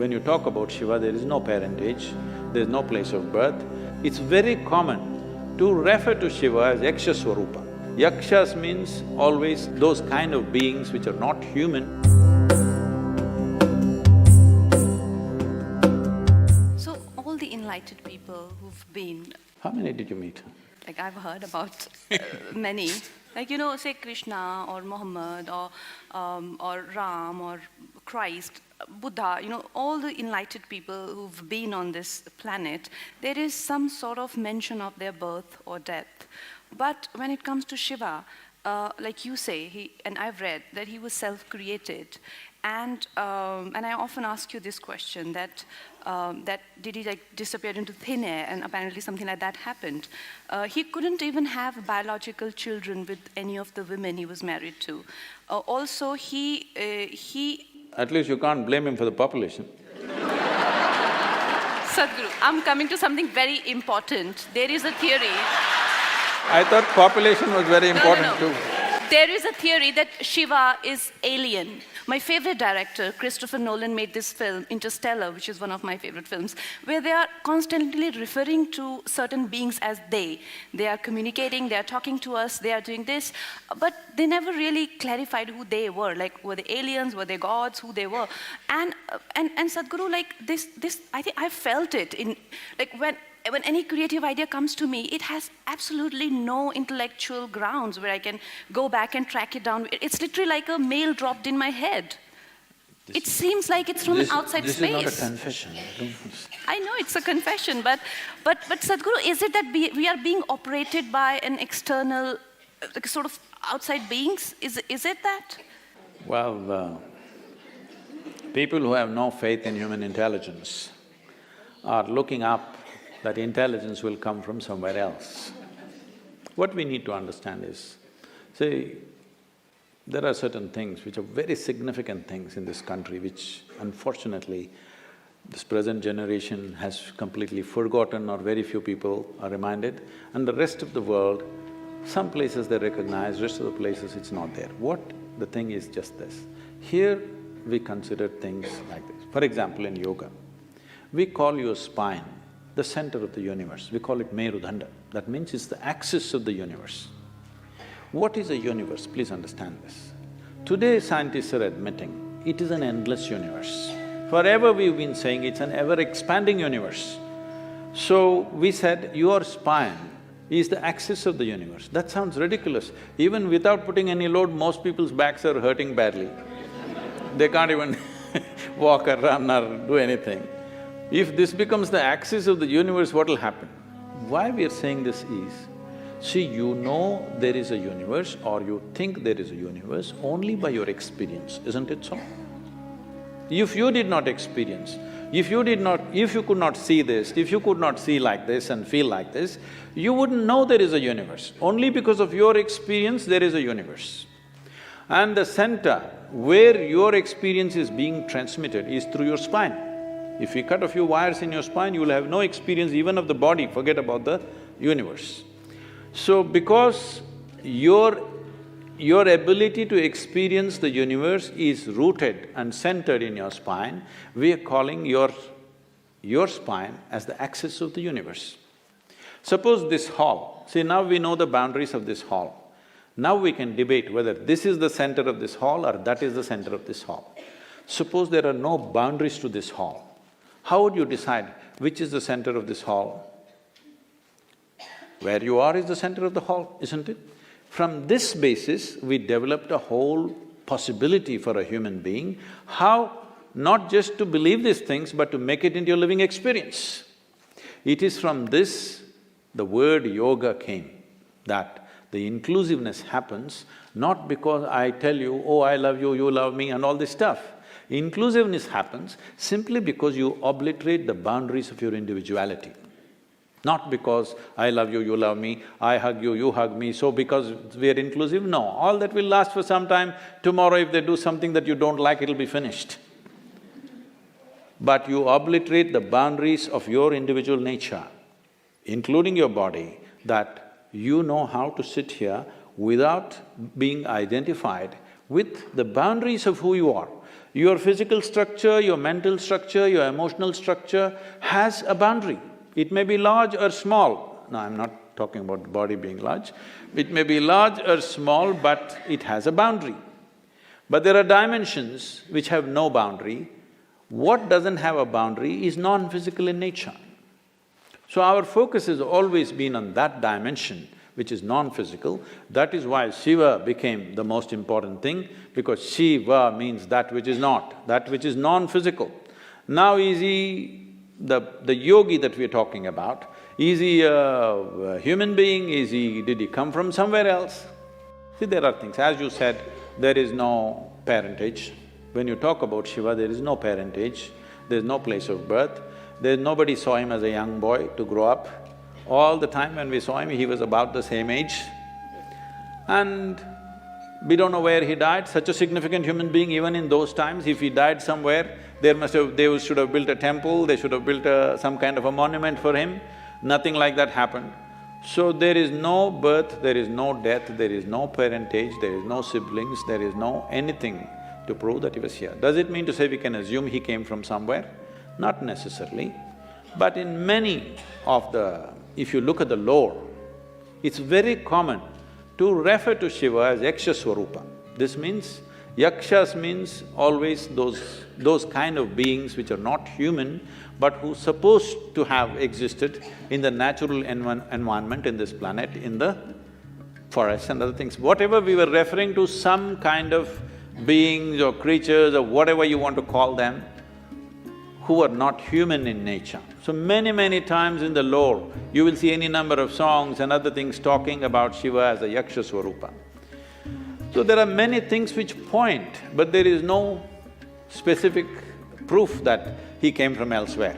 When you talk about Shiva, there is no parentage, there is no place of birth. It's very common to refer to Shiva as Yaksha Swarupa. Yakshas means always those kind of beings which are not human. So, all the enlightened people who've been… How many did you meet? Like, I've heard about many. Like, say Krishna or Muhammad or Ram or Christ, Buddha, all the enlightened people who've been on this planet, there is some sort of mention of their birth or death. But when it comes to Shiva, like you say, and I've read that he was self-created, and I often ask you this question, that did he disappear into thin air, and apparently something like that happened. He couldn't even have biological children with any of the women he was married to. Also, he… At least you can't blame him for the population. Sadhguru, I'm coming to something very important. There is a theory… I thought population was very important too. There is a theory that Shiva is alien. My favorite director, Christopher Nolan, made this film, Interstellar, which is one of my favorite films, where they are constantly referring to certain beings as they. They are communicating, they are talking to us, they are doing this, but they never really clarified who they were. Like, were they aliens, were they gods, who they were? And Sadhguru, like this, I think I felt it in, like when any creative idea comes to me, it has absolutely no intellectual grounds where I can go back and track it down. It's literally like a mail dropped in my head. It seems like it's from an outside space. This is not a confession. I know it's a confession, but Sadhguru, is it that we are being operated by an external, like sort of outside beings? Is it that? Well, people who have no faith in human intelligence are looking up that intelligence will come from somewhere else. What we need to understand is, see, there are certain things which are very significant things in this country which unfortunately this present generation has completely forgotten, or very few people are reminded, and the rest of the world, some places they recognize, rest of the places it's not there. What the thing is just this, here we consider things like this. For example, in yoga, we call your spine the center of the universe, we call it Merudanda. That means it's the axis of the universe. What is a universe? Please understand this. Today scientists are admitting it is an endless universe. Forever we've been saying it's an ever-expanding universe. So we said your spine is the axis of the universe. That sounds ridiculous. Even without putting any load, most people's backs are hurting badly. They can't even walk or run or do anything. If this becomes the axis of the universe, what will happen? Why we are saying this is, see, you know there is a universe or you think there is a universe only by your experience, isn't it so? If you did not experience, if you could not see this, if you could not see like this and feel like this, you wouldn't know there is a universe. Only because of your experience, there is a universe. And the center where your experience is being transmitted is through your spine. If we cut a few wires in your spine, you will have no experience even of the body, forget about the universe. So because your ability to experience the universe is rooted and centered in your spine, we are calling your spine as the axis of the universe. Suppose this hall, see now we know the boundaries of this hall. Now we can debate whether this is the center of this hall or that is the center of this hall. Suppose there are no boundaries to this hall. How would you decide which is the center of this hall? Where you are is the center of the hall, isn't it? From this basis, we developed a whole possibility for a human being, how not just to believe these things, but to make it into your living experience. It is from this the word yoga came, that the inclusiveness happens not because I tell you, oh, I love you love me and all this stuff. Inclusiveness happens simply because you obliterate the boundaries of your individuality. Not because I love you love me, I hug you hug me, so because we are inclusive, no. All that will last for some time. Tomorrow if they do something that you don't like, it'll be finished. But you obliterate the boundaries of your individual nature, including your body, that you know how to sit here without being identified with the boundaries of who you are. Your physical structure, your mental structure, your emotional structure has a boundary. It may be large or small. No, I'm not talking about the body being large. It may be large or small, but it has a boundary. But there are dimensions which have no boundary. What doesn't have a boundary is non-physical in nature. So our focus has always been on that dimension, which is non-physical. That is why Shiva became the most important thing, because Shiva means that which is not, that which is non-physical. Now is he the yogi that we're talking about, is he a human being, did he come from somewhere else? See, there are things, as you said, there is no parentage. When you talk about Shiva, there is no parentage, there's no place of birth, nobody saw him as a young boy to grow up. All the time when we saw him, he was about the same age. And we don't know where he died, such a significant human being. Even in those times, if he died somewhere, they should have built a temple, they should have built some kind of a monument for him. Nothing like that happened. So there is no birth, there is no death, there is no parentage, there is no siblings, there is no anything to prove that he was here. Does it mean to say we can assume he came from somewhere? Not necessarily. But in many of if you look at the lore, it's very common to refer to Shiva as Yaksha Swarupa. This means, Yakshas means always those kind of beings which are not human, but who supposed to have existed in the natural environment in this planet, in the forests and other things. Whatever we were referring to, some kind of beings or creatures or whatever you want to call them, who are not human in nature. So many times in the lore, you will see any number of songs and other things talking about Shiva as a Yaksha Swarupa. So there are many things which point, but there is no specific proof that he came from elsewhere.